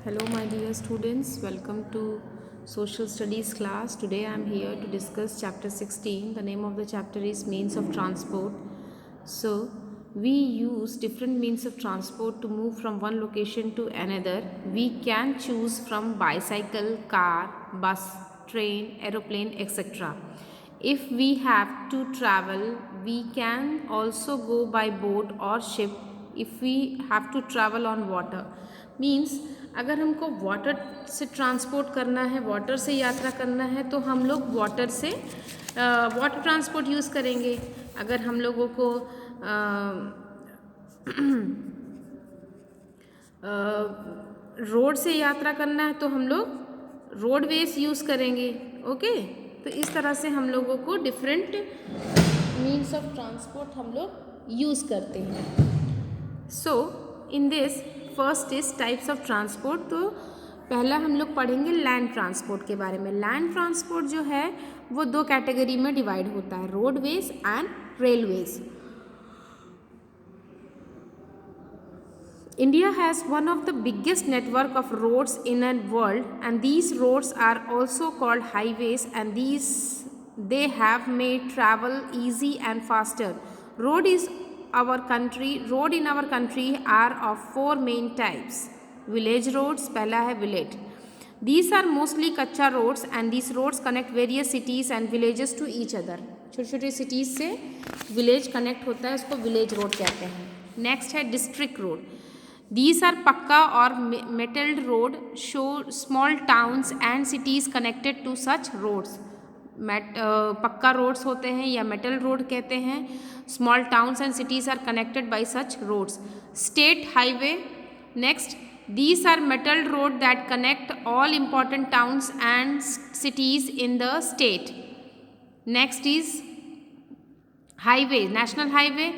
Hello, my dear students. Welcome to Social Studies class. Today I am here to discuss chapter 16. The name of the chapter is Means of Transport. So, we use different means of transport to move from one location to another. We can choose from bicycle, car, bus, train, aeroplane, etc. If we have to travel, we can also go by boat or ship if we have to travel on water. Means अगर हमको water से transport करना है, water से यात्रा करना है, तो हम लोग वाटर से वाटर ट्रांसपोर्ट यूज़ करेंगे. अगर हम लोगों को रोड से यात्रा करना है तो हम लोग रोडवेज यूज़ करेंगे. ओके, तो इस तरह से हम लोगों को डिफरेंट मीन्स ऑफ ट्रांसपोर्ट हम लोग यूज़ करते हैं. So in this first is types of transport. तो पहला हम लोग पढ़ेंगे लैंड ट्रांसपोर्ट के बारे में. लैंड ट्रांसपोर्ट जो है वो दो कैटेगरी में डिवाइड होता है, roadways and railways. India has one of the biggest network of roads in the world, and these roads are also called highways, and they have made travel easy and faster. Road in our country are of four main types. Village roads, पहला है village. These are mostly कच्चा roads, and these roads connect various cities and villages to each other. छोटे छोटे cities से village connect होता है, उसको village road कहते हैं. Next है district road. These are पक्का और metalled road, show small towns and cities connected to such roads. पक्का roads होते हैं या metal road कहते हैं. Small towns and cities are connected by such roads. State highway. Next, these are metal road that connect all important towns and cities in the state. Next is highway. National highway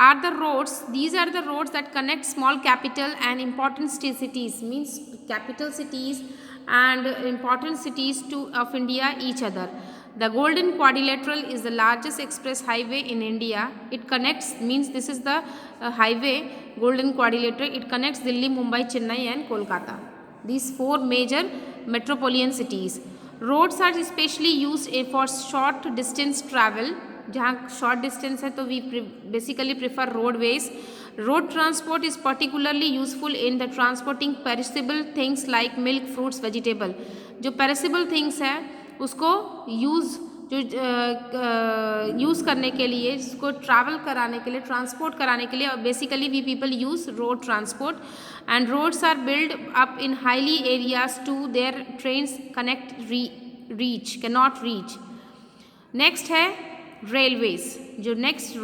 are the roads. These are the roads that connect small capital and important cities, means capital cities and important cities of India each other. The Golden Quadrilateral is the largest express highway in India. It connects, means this is the highway Golden Quadrilateral. It connects Delhi, Mumbai, Chennai and Kolkata. These four major metropolitan cities. Roads are especially used for short distance travel. जहाँ short distance है तो we basically prefer roadways. Road transport is particularly useful in the transporting perishable things like milk, fruits, vegetable. जो perishable things है उसको use करने के लिए, जिसको ट्रैवल कराने के लिए, ट्रांसपोर्ट कराने के लिए basically we people use road transport. And roads are build up in highly areas to there trains can not reach. Next है रेलवेज. जो नेक्स्ट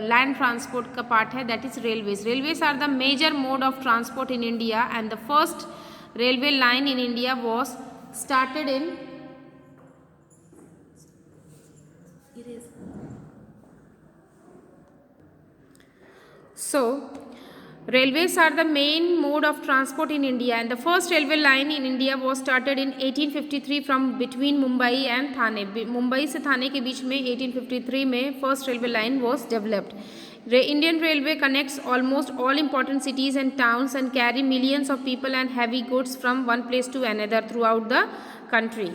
लैंड ट्रांसपोर्ट का पार्ट है that is railways. Railways are the major mode of transport in India and the first railway line in India was started in Railways are the main mode of transport in India, and the first railway line in India was started in 1853 from between Mumbai and Thane. Mumbai से थाने के बीच में 1853 में first railway line was developed. Indian Railway connects almost all important cities and towns and carry millions of people and heavy goods from one place to another throughout the country.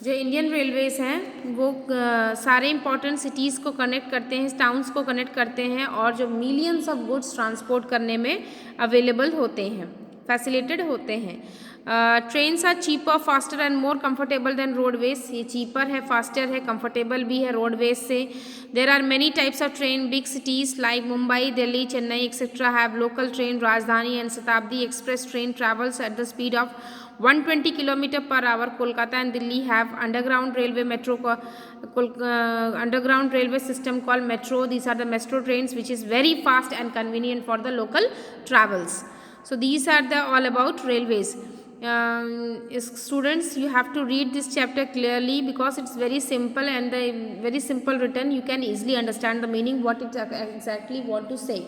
जो Indian railways हैं वो सारे important cities को connect करते हैं, towns को connect करते हैं और जो मिलियंस ऑफ गुड्स ट्रांसपोर्ट करने में अवेलेबल होते हैं, फैसिलिटेड होते हैं. Trains are cheaper, faster and more comfortable than roadways. ये चीपर है, फास्टर है, कंफर्टेबल भी है रोडवेज से. There are many types of train. Big cities like Mumbai, Delhi, Chennai etcetera have local train. Rajdhani and Shatabdi express train travels at the speed of 120 km per hour. Kolkata and Delhi have underground railway system called metro. These are the metro trains which is very fast and convenient for the local travels. So these are all about railways. Students, you have to read this chapter clearly because it's very simple and very simple written. You can easily understand the meaning what it exactly want to say.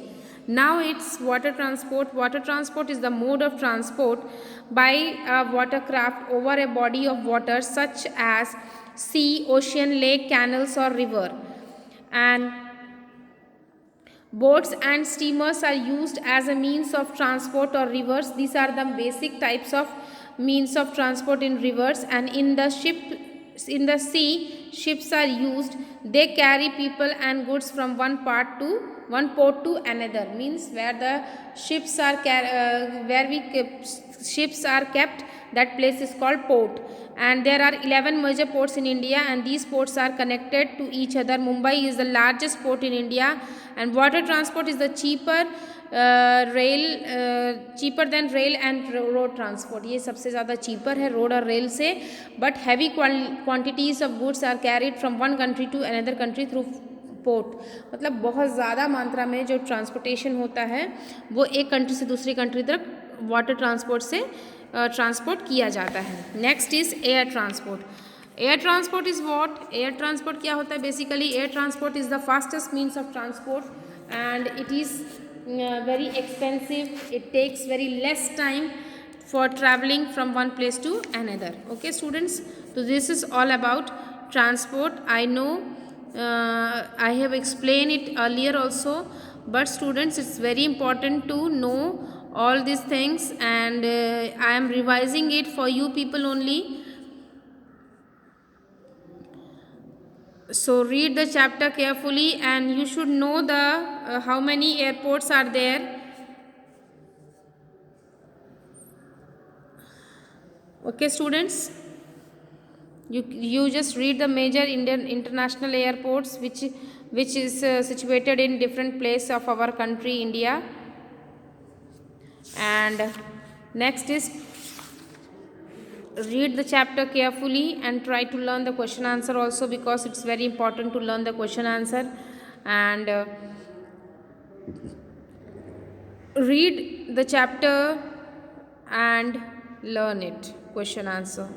Now it's water transport. Water transport is the mode of transport by a watercraft over a body of water such as sea, ocean, lake, canals or river. And Boats and steamers are used as a means of transport or rivers. These are the basic types of means of transport in rivers. And in the sea, ships are used. They carry people and goods from one port to another. Means where the ships are ships are kept, that place is called port. And there are 11 major ports in India, and these ports are connected to each other. Mumbai is the largest port in India, and water transport is the cheaper than rail and road transport. ये सबसे ज़्यादा cheaper है road और rail से, but heavy quantities of goods are carried from one country to another country through port. मतलब बहुत ज़्यादा मात्रा में जो ट्रांसपोर्टेशन होता है वो एक कंट्री से दूसरी कंट्री तक वाटर ट्रांसपोर्ट से ट्रांसपोर्ट किया जाता है. Next is air transport. Air transport is what? Air transport क्या होता है? Basically air transport is the fastest means of transport and it is very expensive. It takes very less time for traveling from one place to another. Okay students, so this is all about transport. I know I have explained it earlier also, but students, it's very important to know all these things, and I am revising it for you people only. So read the chapter carefully, and you should know the how many airports are there. Okay students, you just read the major Indian international airports which is situated in different place of our country India. And next is read the chapter carefully and try to learn the question answer also, because it's very important to learn the question answer. And read the chapter and learn it, question answer.